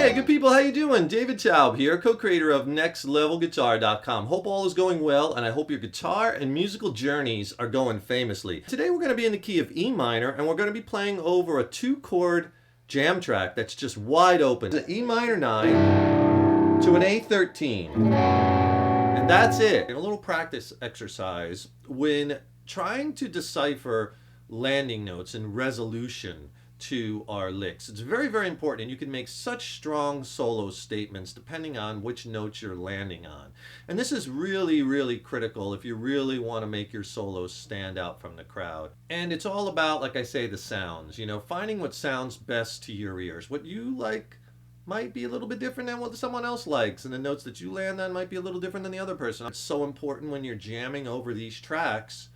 Hey, good people, how you doing? David Taub here, co-creator of NextLevelGuitar.com. Hope all is going well, and I hope your guitar and musical journeys are going famously. Today we're going to be in the key of E minor, and we're going to be playing over a 2-chord jam track that's just wide open. It's an E minor 9 to an A13. And that's it. A little practice exercise when trying to decipher landing notes and resolution to our licks. It's very, very important, and you can make such strong solo statements depending on which notes you're landing on. And this is really, really critical if you really want to make your solos stand out from the crowd. And it's all about, like I say, the sounds. You know, finding what sounds best to your ears. What you like might be a little bit different than what someone else likes, and the notes that you land on might be a little different than the other person. It's so important when you're jamming over these tracks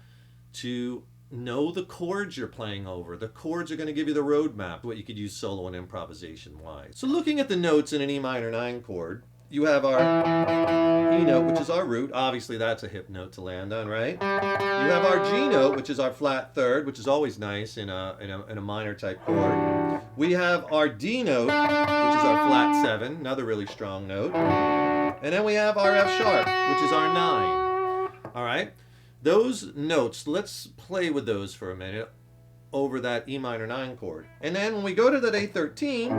to know the chords you're playing over. The chords are going to give you the roadmap, what you could use solo and improvisation wise. So looking at the notes in an E minor 9 chord, you have our E note, which is our root. Obviously that's a hip note to land on, right? You have our G note, which is our flat third, which is always nice in a minor type chord. We have our D note, which is our flat 7, another really strong note. And then we have our F sharp, which is our 9. All right? Those notes, let's play with those for a minute over that E minor 9 chord. And then when we go to that A13,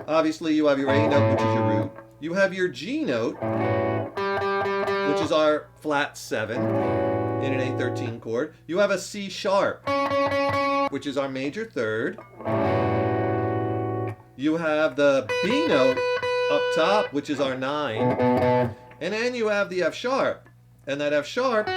obviously you have your A note, which is your root. You have your G note, which is our flat 7 in an A13 chord. You have a C sharp, which is our major third. You have the B note up top, which is our 9. And then you have the F sharp. And that F sharp is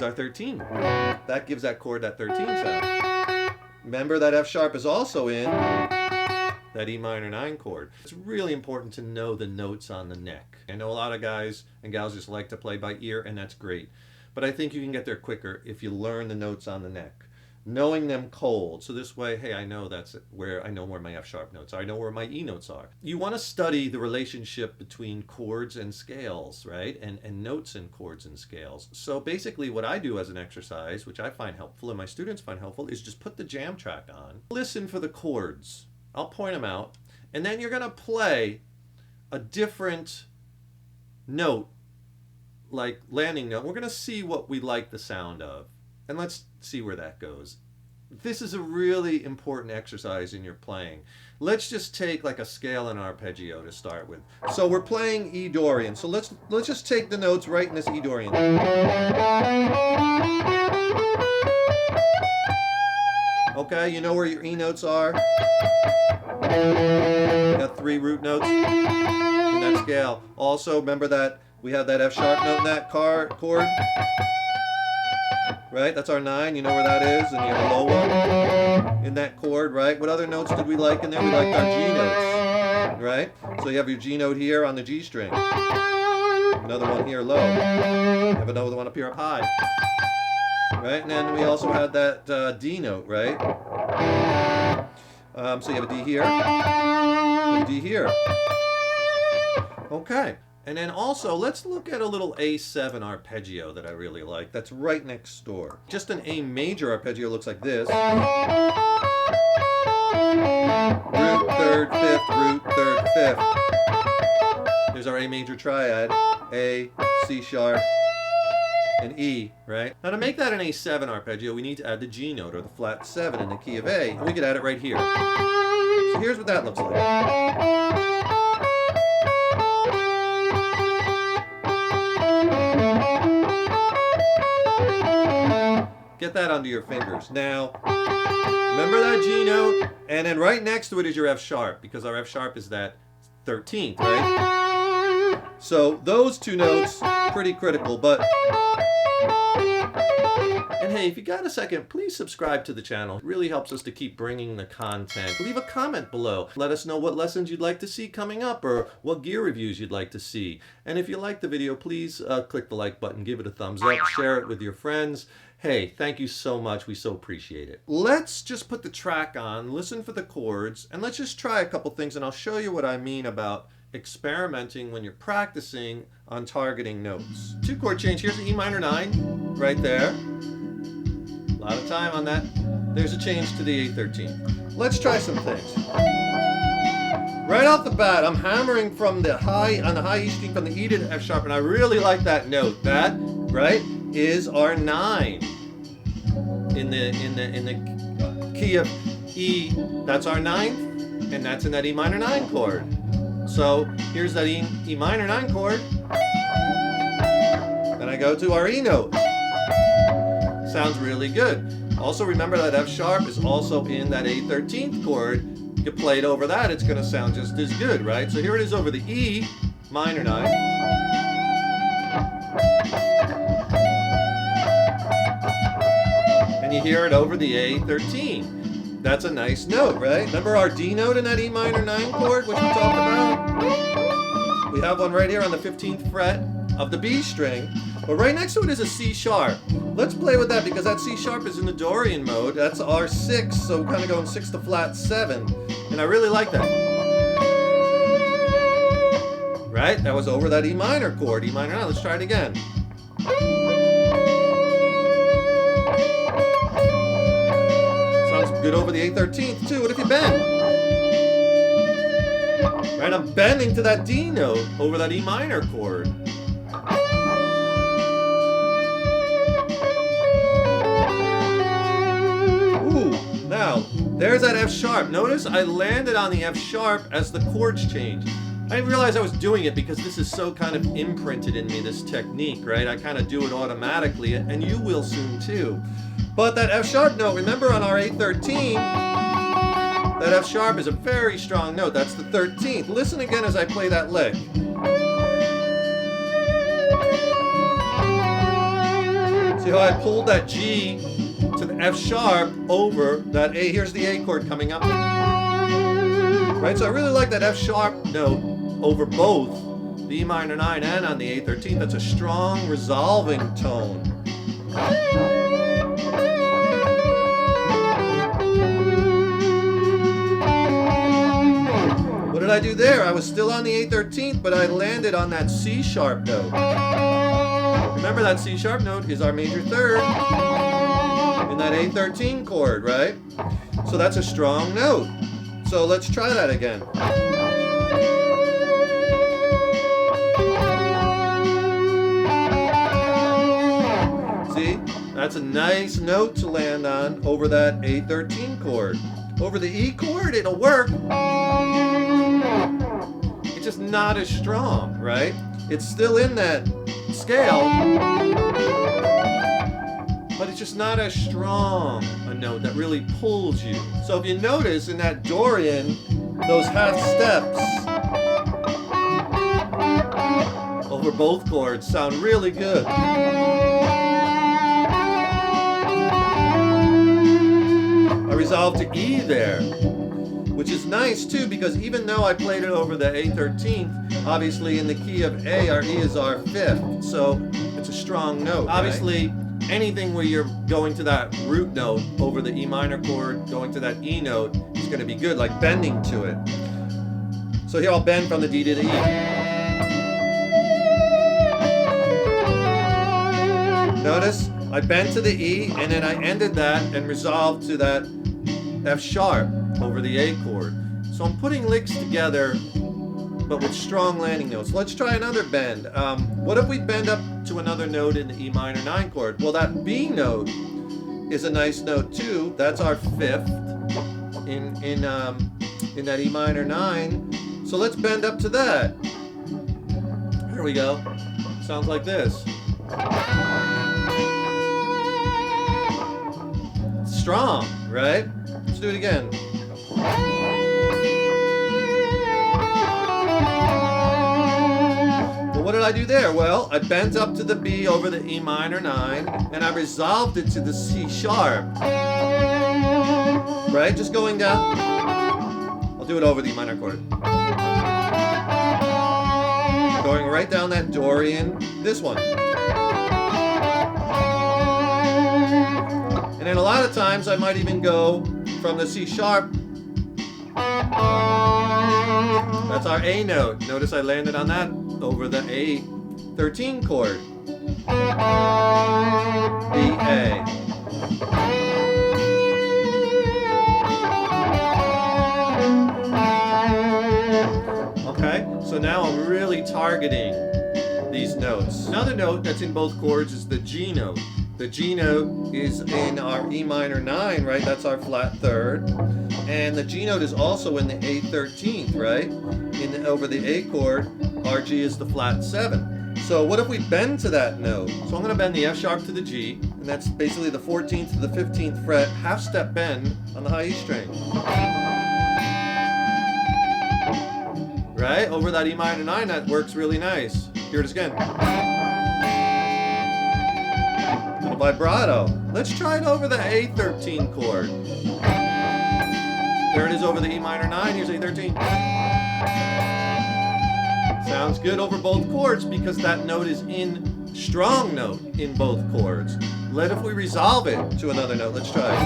our 13. That gives that chord that 13 sound. Remember that F sharp is also in that E minor 9 chord. It's really important to know the notes on the neck. I know a lot of guys and gals just like to play by ear, and that's great. But I think you can get there quicker if you learn the notes on the neck. Knowing them cold. So this way, hey, I know where my F sharp notes are. I know where my E notes are. You want to study the relationship between chords and scales, right? And notes and chords and scales. So basically what I do as an exercise, which I find helpful and my students find helpful, is just put the jam track on. Listen for the chords. I'll point them out. And then you're going to play a different note, like landing note. We're going to see what we like the sound of. And let's see where that goes. This is a really important exercise in your playing. Let's just take like a scale and arpeggio to start with. So we're playing E Dorian. So let's just take the notes right in this E Dorian. Okay, you know where your E notes are? You got 3 root notes in that scale. Also, remember that we have that F sharp note in that chord. Right, that's our 9, you know where that is, and you have a low one in that chord, right? What other notes did we like in there? We liked our G notes, right? So you have your G note here on the G string. Another one here low. You have another one up here up high. Right, and then we also had that D note, right? So you have a D here, and a D here. Okay. And then also, let's look at a little A7 arpeggio that I really like. That's right next door. Just an A major arpeggio looks like this. Root, third, fifth, root, third, fifth. There's our A major triad. A, C sharp, and E, right? Now to make that an A7 arpeggio, we need to add the G note, or the flat 7 in the key of A, and we could add it right here. So here's what that looks like. Get that under your fingers. Now, remember that G note? And then right next to it is your F sharp, because our F sharp is that 13th, right? So those two notes, pretty critical, but... And hey, if you got a second, please subscribe to the channel. It really helps us to keep bringing the content. Leave a comment below. Let us know what lessons you'd like to see coming up or what gear reviews you'd like to see. And if you liked the video, please click the like button, give it a thumbs up, share it with your friends. Hey, thank you so much. We so appreciate it. Let's just put the track on, listen for the chords, and let's just try a couple things, and I'll show you what I mean about experimenting when you're practicing on targeting notes. 2 chord change. Here's the E minor 9 right there. A lot of time on that. There's a change to the A13. Let's try some things. Right off the bat, I'm hammering from the high, on the high E string from the E to the F sharp, and I really like that note. That, right, is our 9 in the key of E. That's our 9th, and that's in that E minor 9 chord. So here's that E minor 9 chord. Then I go to our E note. Sounds really good. Also remember that F sharp is also in that A13th chord. You play it over that, it's going to sound just as good, right? So here it is over the E minor 9. And you hear it over the A13. That's a nice note, right? Remember our D note in that E minor 9 chord, which we talked about? We have one right here on the 15th fret of the B string. But right next to it is a C sharp. Let's play with that because that C sharp is in the Dorian mode. That's our 6, so we're kind of going 6 to flat 7. And I really like that. Right? That was over that E minor chord, E minor 9. Let's try it again. Sounds good over the A13th too. What if you bend? Right? I'm bending to that D note over that E minor chord. Now, there's that F sharp. Notice I landed on the F sharp as the chords change. I didn't realize I was doing it because this is so kind of imprinted in me, this technique, right? I kind of do it automatically, and you will soon too. But that F sharp note, remember on our A13, that F sharp is a very strong note. That's the 13th. Listen again as I play that lick. See how I pulled that G to the F sharp over that A. Here's the A chord coming up. Right, so I really like that F sharp note over both the E minor 9 and on the A13. That's a strong resolving tone. What did I do there? I was still on the A13th, but I landed on that C sharp note. Remember that C sharp note is our major 3rd. In that A13 chord, right? So that's a strong note. So let's try that again. See? That's a nice note to land on over that A13 chord. Over the E chord, it'll work. It's just not as strong, right? It's still in that scale, but it's just not as strong a note that really pulls you. So if you notice in that Dorian, those half steps over both chords sound really good. I resolved to E there, which is nice too, because even though I played it over the A13th, obviously in the key of A, our E is our 5th, so it's a strong note. Obviously, anything where you're going to that root note over the E minor chord, going to that E note, is going to be good, like bending to it. So here I'll bend from the D to the E. Notice I bent to the E, and then I ended that and resolved to that F sharp over the A chord. So I'm putting licks together, but with strong landing notes. Let's try another bend. What if we bend up to another note in the E minor 9 chord? Well, that B note is a nice note too. That's our 5th in that E minor 9. So let's bend up to that. Here we go. Sounds like this. strong, right? Let's do it again. Well, what did I do there? Well, I bent up to the B over the E minor 9, and I resolved it to the C sharp. Right? Just going down. I'll do it over the E minor chord. Going right down that Dorian, this one. And then a lot of times I might even go from the C sharp. That's our A note. Notice I landed on that over the A13 chord. B, A. Okay, so now I'm really targeting these notes. Another note that's in both chords is the G note. The G note is in our E minor 9, right? That's our flat third. And the G note is also in the A13th, right? Over the A chord, our G is the flat 7. So what if we bend to that note? So I'm going to bend the F sharp to the G, and that's basically the 14th to the 15th fret, half step bend on the high E string. Right? Over that E minor 9, that works really nice. Here it is again. Little vibrato. Let's try it over the A13 chord. There it is over the E minor 9. Here's A13. Sounds good over both chords because that note is in strong note in both chords. If we resolve it to another note, let's try it.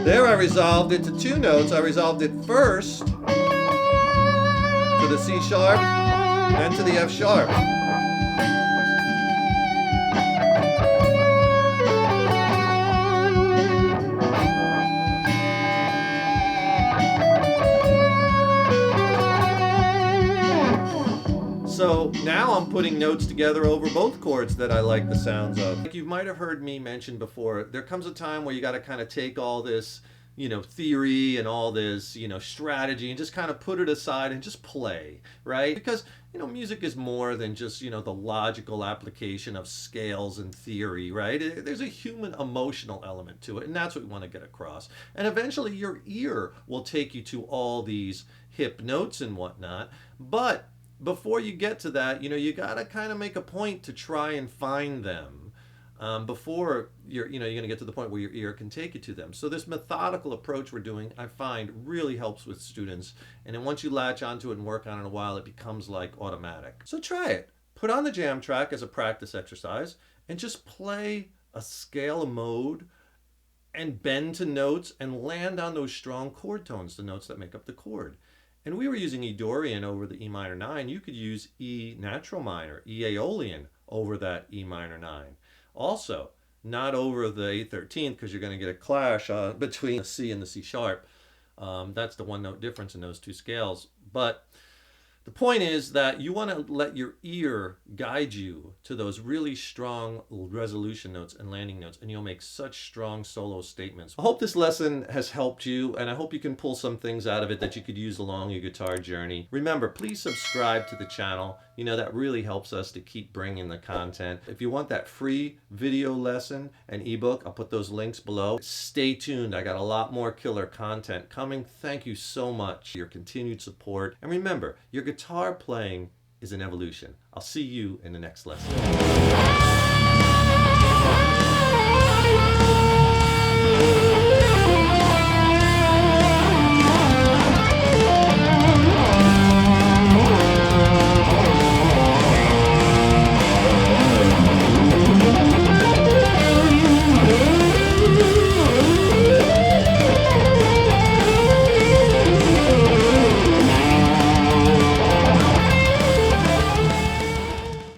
There I resolved it to two notes. I resolved it first to the C sharp, then to the F sharp. So now I'm putting notes together over both chords that I like the sounds of. Like you might have heard me mention before, there comes a time where you got to kind of take all this, theory and all this, strategy and just kind of put it aside and just play, right? Because, music is more than just, the logical application of scales and theory, right? There's a human emotional element to it, and that's what we want to get across. And eventually your ear will take you to all these hip notes and whatnot, but before you get to that, you gotta kind of make a point to try and find them before you're gonna get to the point where your ear can take you to them. So this methodical approach we're doing, I find, really helps with students. And then once you latch onto it and work on it a while, it becomes like automatic. So try it. Put on the jam track as a practice exercise and just play a scale, a mode, and bend to notes and land on those strong chord tones, the notes that make up the chord. And we were using E Dorian over the E minor 9. You could use E natural minor, E Aeolian over that E minor 9. Also, not over the A13 because you're going to get a clash between the C and the C sharp. That's the one note difference in those two scales. But the point is that you want to let your ear guide you to those really strong resolution notes and landing notes, and you'll make such strong solo statements. I hope this lesson has helped you, and I hope you can pull some things out of it that you could use along your guitar journey. Remember, please subscribe to the channel. That really helps us to keep bringing the content. If you want that free video lesson and ebook, I'll put those links below. Stay tuned. I got a lot more killer content coming. Thank you so much for your continued support. And remember, your guitar playing is an evolution. I'll see you in the next lesson.